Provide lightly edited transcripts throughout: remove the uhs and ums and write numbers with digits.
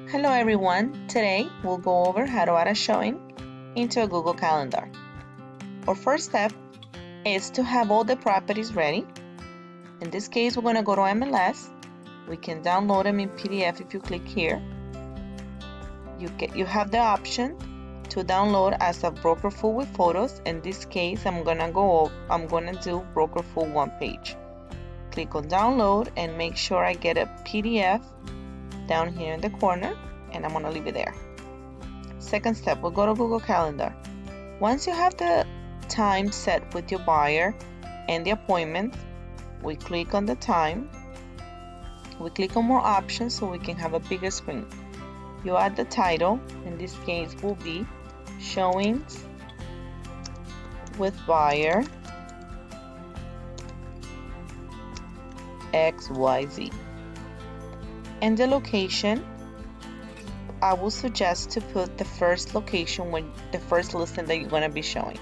Hello everyone, today we'll go over how to add a showing into a Google Calendar. Our first step is to have all the properties ready. In this case, we're going to go to MLS. We can download them in PDF if you click here. You have the option to download as a broker full with photos. In this case, I'm going to do broker full one page. Click on download and make sure I get a PDF down here in the corner, and I'm going to leave it there. Second step, we'll go to Google Calendar. Once you have the time set with your buyer and the appointment, we click on the time. We click on more options so we can have a bigger screen. You add the title. In this case will be Showings with Buyer XYZ. And the location, I will suggest to put the first location when the first listing that you're going to be showing.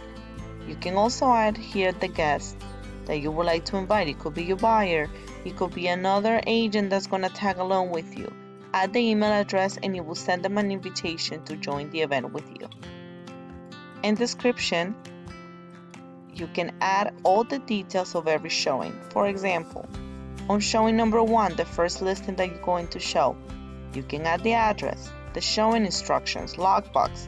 You can also add here the guest that you would like to invite. It could be your buyer, it could be another agent that's going to tag along with you. Add the email address and it will send them an invitation to join the event with you. In description, you can add all the details of every showing. For example, on showing number 1, the first listing that you're going to show, you can add the address, the showing instructions, lockbox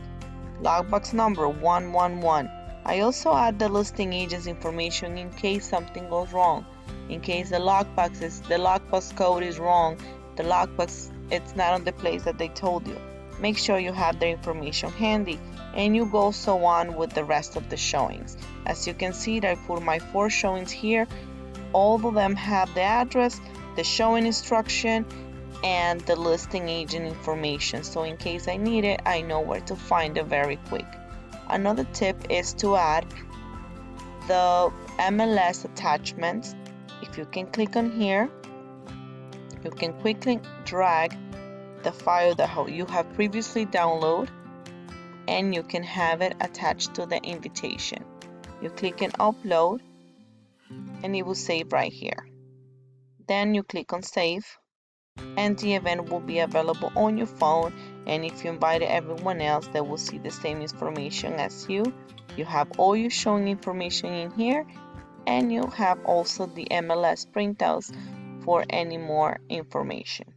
number 111. I also add the listing agent's information in case something goes wrong. In case the lockbox code is wrong, the lockbox it's not on the place that they told you. Make sure you have the information handy, and you go so on with the rest of the showings. As you can see, I put my 4 showings here. All of them have the address, the showing instruction, and the listing agent information. So in case I need it, I know where to find it very quick. Another tip is to add the MLS attachments. If you can click on here, you can quickly drag the file that you have previously downloaded, and you can have it attached to the invitation. You click on upload, and it will save right here. Then you click on save, and the event will be available on your phone, and if you invited everyone else, they will see the same information as you. You have all your showing information in here, and you have also the MLS printouts for any more information.